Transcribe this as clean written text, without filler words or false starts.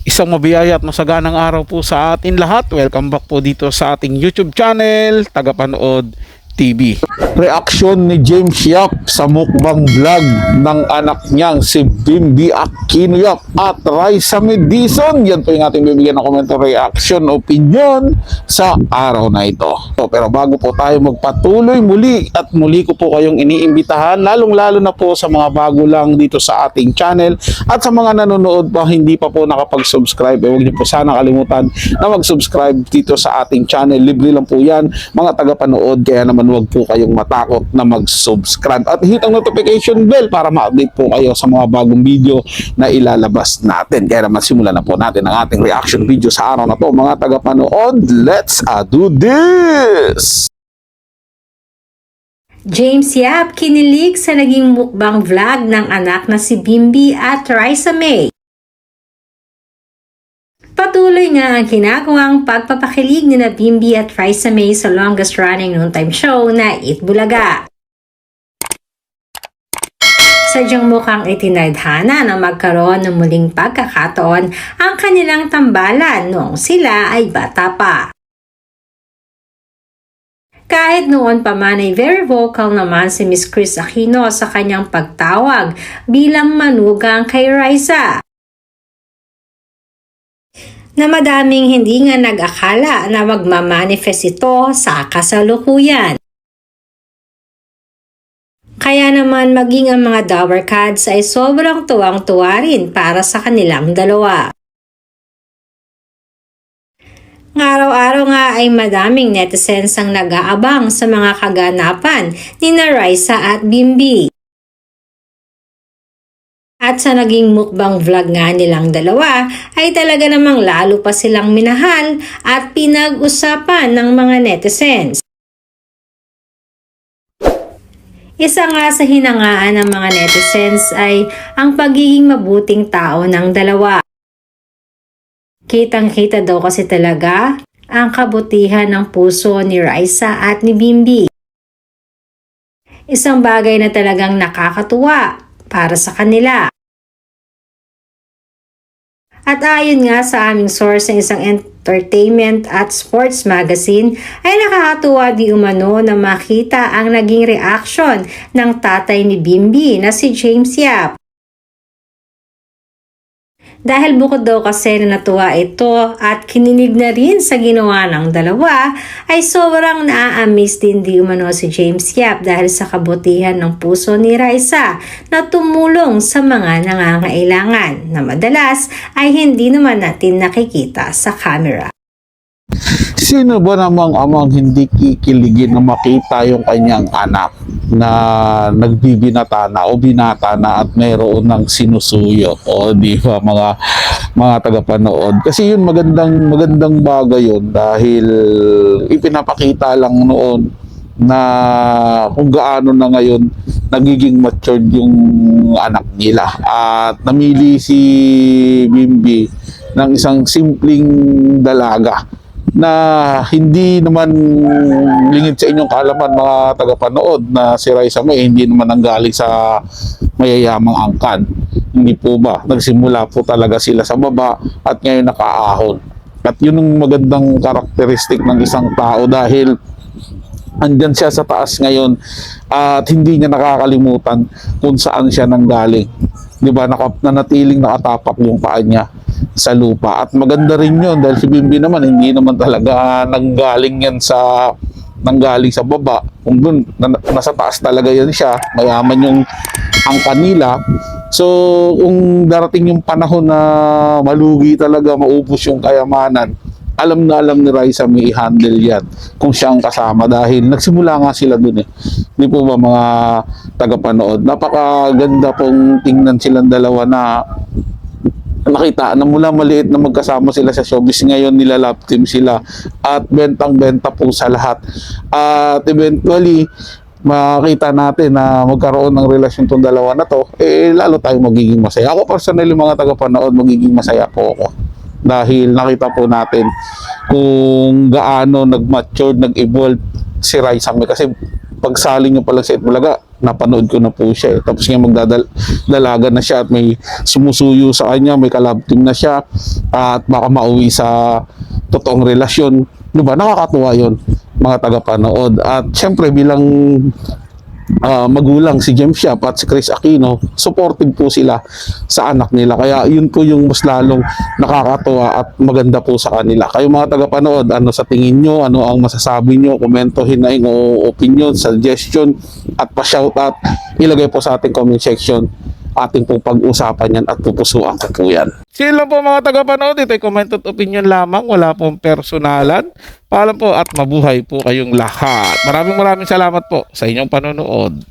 Isang mabiyaya at masaganang araw po sa atin lahat. Welcome back po dito sa ating YouTube channel, Tagapanood TV. Reaksyon ni James Yap sa mukbang vlog ng anak niyang si Bimby Aquino Yap at Raisa Medison. Yan po yung ating bibigyan ng komento, reaction, opinion sa araw na ito. Pero bago po tayo magpatuloy muli ko po kayong iniimbitahan, lalong-lalo na po sa mga bago lang dito sa ating channel at sa mga nanonood pa hindi pa po nakapag-subscribe, huwag niyo po sana kalimutan na mag-subscribe dito sa ating channel. Libre lang po yan mga tagapanood, kaya naman huwag po kayong matakot na mag-subscribe at hit ang notification bell para ma-update po kayo sa mga bagong video na ilalabas natin. Kaya naman simulan na po natin ang ating reaction video sa araw na to mga tagapanood. Let's do this! James Yap kinilig sa naging mukbang vlog ng anak na si Bimby at Raisa May. Patuloy nga ang ginagawang pagpapakilig ni na Bimby at Raisa May sa longest running noontime show na Eat Bulaga. Sadyang mukhang itinadhana na magkaroon ng muling pagkakataon ang kanilang tambalan noong sila ay bata pa. Kahit noon pa man ay very vocal naman si Miss Kris Aquino sa kanyang pagtawag bilang manugang kay Raisa, na madaming hindi nga nag-akala na magmamanifest ito sa kasalukuyan. Kaya naman maging ang mga dower cards ay sobrang tuwang-tuwa rin para sa kanilang dalawa. Araw-araw nga ay madaming netizens ang nag-aabang sa mga kaganapan ni na Raisa at Bimby. At sa naging mukbang vlog nga nilang dalawa ay talaga namang lalo pa silang minahal at pinag-usapan ng mga netizens. Isa nga sa hinangaan ng mga netizens ay ang pagiging mabuting tao ng dalawa. Kitang-kita daw kasi talaga ang kabutihan ng puso ni Raisa at ni Bimby. Isang bagay na talagang nakakatuwa para sa kanila. At ayon nga sa aming source ng isang entertainment at sports magazine ay nakakatuwa di umano na makita ang naging reaksyon ng tatay ni Bimby na si James Yap. Dahil bukod daw kasi na natuwa ito at kinilig na rin sa ginawa ng dalawa, ay sobrang naa-amaze din di umano si James Yap dahil sa kabutihan ng puso ni Raisa na tumulong sa mga nangangailangan na madalas ay hindi naman natin nakikita sa camera. Sino ba namang amang hindi kikiligin na makita yung kanyang anak na nagbibinata na o binata na at mayroon ng sinusuyo, o di ba mga tagapanood? Kasi yun magandang bagay yun dahil ipinapakita lang noon na kung gaano na ngayon nagiging matured yung anak nila at namili si Bimby ng isang simpleng dalaga na hindi naman lingid sa inyong kaalaman mga tagapanood na si Raisa May hindi naman nanggaling sa mayayamang angkan. Hindi po ba? Nagsimula po talaga sila sa baba at ngayon nakaahon. At yun ang magandang karakteristik ng isang tao dahil andyan siya sa taas ngayon at hindi niya nakakalimutan kung saan siya nanggaling. Di ba? Nanatiling nakatapak yung paa niya sa lupa. At maganda rin yun dahil si Bimby naman hindi naman talaga nanggaling sa baba. Kung dun, nasa taas talaga yan siya, mayaman yung ang kanila. So kung darating yung panahon na malugi talaga, maubos yung kayamanan, alam na alam ni Raisa may handle yan kung siya ang kasama dahil nagsimula nga sila dun eh. Hindi po ba mga tagapanood? Napakaganda pong tingnan silang dalawa na nakita na mula maliit na magkasama sila sa showbiz, ngayon nila love team sila at bentang-benta po sa lahat. At eventually, makita natin na magkaroon ng relasyon tong dalawa na to, lalo tayong magiging masaya. Ako personally mga tagapanood, magiging masaya po ako. Dahil nakita po natin kung gaano nag-mature, nag-evolve si Raisa May. Kasi pagsali nyo pa lang sa Eat Bulaga, napanood ko na po siya. Tapos nga magdadalaga na siya at may sumusuyo sa kanya, may kalab team na siya at baka mauwi sa totoong relasyon. Diba? Nakakatuwa yun, mga tagapanood. At syempre bilang magulang si James Yap at si Chris Aquino, supportive po sila sa anak nila. Kaya yun po yung mas lalong nakakatuwa at maganda po sa kanila. Kayo mga tagapanood, ano sa tingin nyo? Ano ang masasabi nyo? Komentohin na yung opinion, suggestion at pa-shoutout. Ilagay po sa ating comment section. Ating pong pag-usapan yan at pupusuan ko po yan. Sino lang po mga tagapanood, ito'y comment at opinion lamang, wala pong personalan. Paalam po at mabuhay po kayong lahat. Maraming salamat po sa inyong panonood.